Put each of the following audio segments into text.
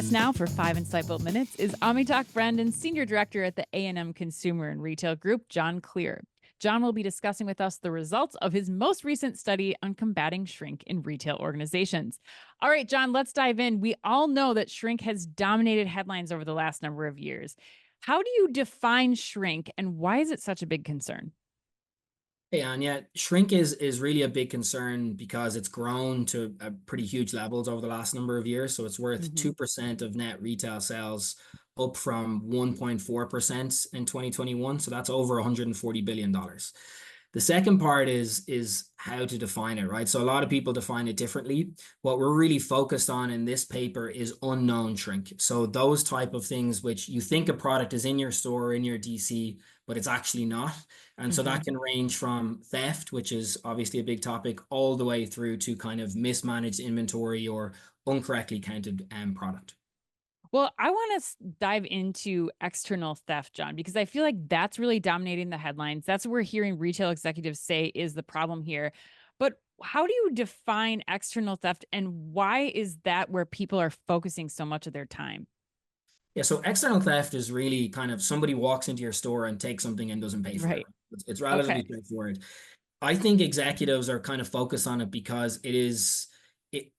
us now for 5 insightful minutes is Amitabh friend and Senior Director at the A&M Consumer and Retail Group, John Clear. John will be discussing with us the results of his most recent study on combating shrink in retail organizations. All right, John, let's dive in. We all know that shrink has dominated headlines over the last number of years. How do you define shrink and why is it such a big concern? Hey, Anya, shrink is really a big concern because it's grown to pretty huge levels over the last number of years. So it's worth Hmm. 2% of net retail sales, up from 1.4% in 2021. So that's over $140 billion. The second part is how to define it, right? So a lot of people define it differently. What we're really focused on in this paper is unknown shrink. So those type of things which you think a product is in your store, in your DC, but it's actually not. And so Hmm. that can range from theft, which is obviously a big topic, all the way through to kind of mismanaged inventory or incorrectly counted product. Well, I want to dive into external theft, John, because I feel like that's really dominating the headlines. That's what we're hearing retail executives say is the problem here. But how do you define external theft and why is that where people are focusing so much of their time? Yeah, so external theft is really kind of somebody walks into your store and takes something and doesn't pay for it. Right. It's Okay. relatively straightforward. I think executives are kind of focused on it because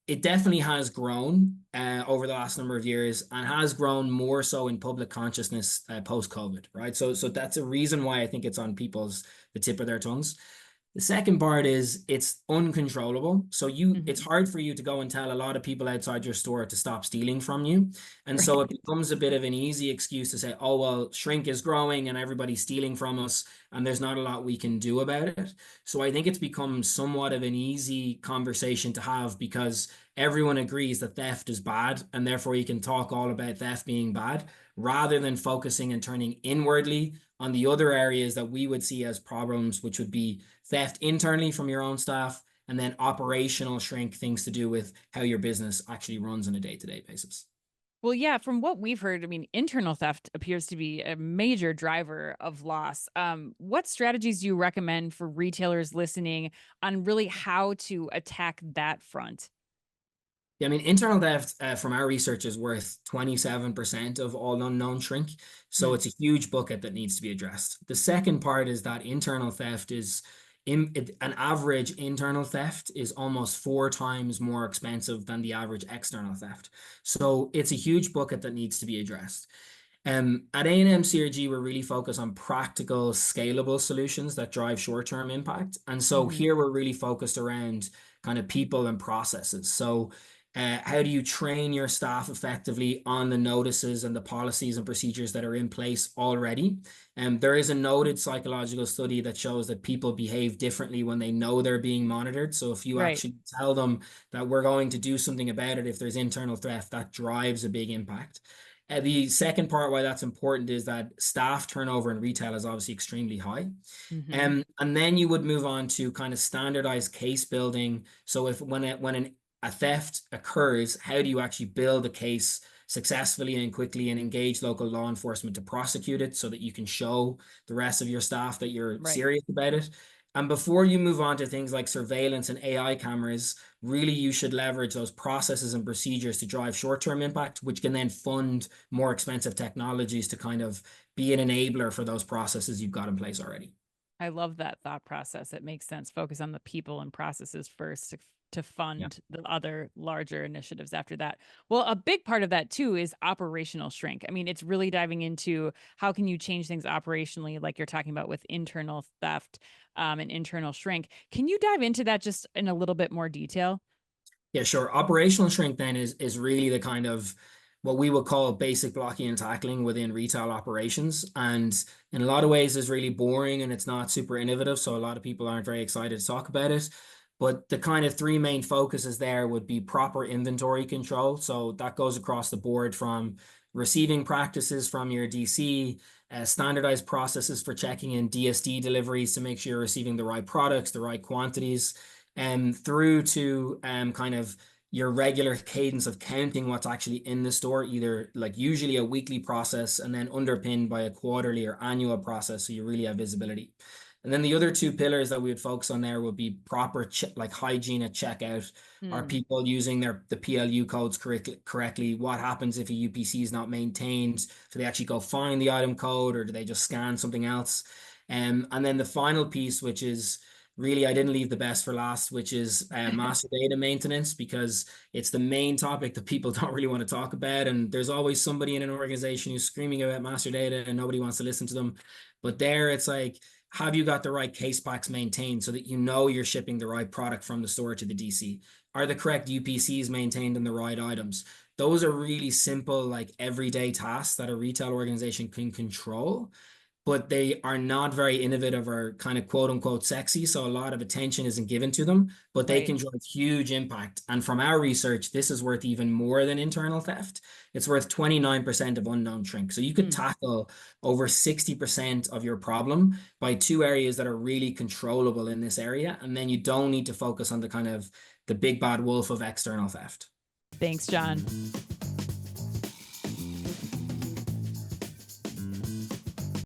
it definitely has grown over the last number of years and has grown more so in public consciousness post COVID, right? So that's a reason why I think it's on the tip of their tongues. The second part is it's uncontrollable. So it's Hmm. hard for you to go and tell a lot of people outside your store to stop stealing from you. And so Right. it becomes a bit of an easy excuse to say, oh, well, shrink is growing and everybody's stealing from us, and there's not a lot we can do about it. So I think it's become somewhat of an easy conversation to have because everyone agrees that theft is bad, and therefore you can talk all about theft being bad rather than focusing and turning inwardly on the other areas that we would see as problems, which would be theft internally from your own staff, and then operational shrink, things to do with how your business actually runs on a day-to-day basis. Well, yeah, from what we've heard, I mean, internal theft appears to be a major driver of loss. What strategies do you recommend for retailers listening on really how to attack that front? Yeah, I mean, internal theft from our research is worth 27% of all unknown shrink. So Hmm. it's a huge bucket that needs to be addressed. The second part is that internal theft an average internal theft is almost 4 times more expensive than the average external theft. So it's a huge bucket that needs to be addressed. At A&M CRG, we're really focused on practical, scalable solutions that drive short-term impact. And so Hmm. here we're really focused around kind of people and processes. So how do you train your staff effectively on the notices and the policies and procedures that are in place already? There is a noted psychological study that shows that people behave differently when they know they're being monitored. So if you Right. actually tell them that we're going to do something about it if there's internal theft, that drives a big impact. The second part why that's important is that staff turnover in retail is obviously extremely high. Hmm. And then you would move on to kind of standardized case building. So if a theft occurs, how do you actually build a case successfully and quickly and engage local law enforcement to prosecute it so that you can show the rest of your staff that you're Right. serious about it? And before you move on to things like surveillance and AI cameras, really you should leverage those processes and procedures to drive short-term impact, which can then fund more expensive technologies to kind of be an enabler for those processes you've got in place already. I love that thought process. It makes sense. Focus on the people and processes first to Yeah. fund the other larger initiatives after that. Well, a big part of that too is operational shrink. I mean, it's really diving into how can you change things operationally, like you're talking about with internal theft and internal shrink. Can you dive into that just in a little bit more detail? Yeah, sure. Operational shrink then is really the kind of what we would call basic blocking and tackling within retail operations. And in a lot of ways is really boring and it's not super innovative. So a lot of people aren't very excited to talk about it. But the kind of three main focuses there would be proper inventory control. So that goes across the board from receiving practices from your DC, standardized processes for checking in DSD deliveries to make sure you're receiving the right products, the right quantities, and through to kind of your regular cadence of counting what's actually in the store, either like usually a weekly process and then underpinned by a quarterly or annual process, so you really have visibility. And then the other two pillars that we would focus on there would be proper like hygiene at checkout. Are Hmm. people using the PLU codes correctly? What happens if a UPC is not maintained? Do they actually go find the item code, or do they just scan something else? And then the final piece, which is really, I didn't leave the best for last, which is master data maintenance, because it's the main topic that people don't really want to talk about. And there's always somebody in an organization who's screaming about master data and nobody wants to listen to them. But there it's like, have you got the right case packs maintained so that you know you're shipping the right product from the store to the DC? Are the correct UPCs maintained in the right items? Those are really simple, like everyday tasks that a retail organization can control, but they are not very innovative or kind of quote unquote sexy. So a lot of attention isn't given to them, but they Right. can drive huge impact. And from our research, this is worth even more than internal theft. It's worth 29% of unknown shrink. So you could Hmm. tackle over 60% of your problem by two areas that are really controllable in this area. And then you don't need to focus on the kind of the big bad wolf of external theft. Thanks, John.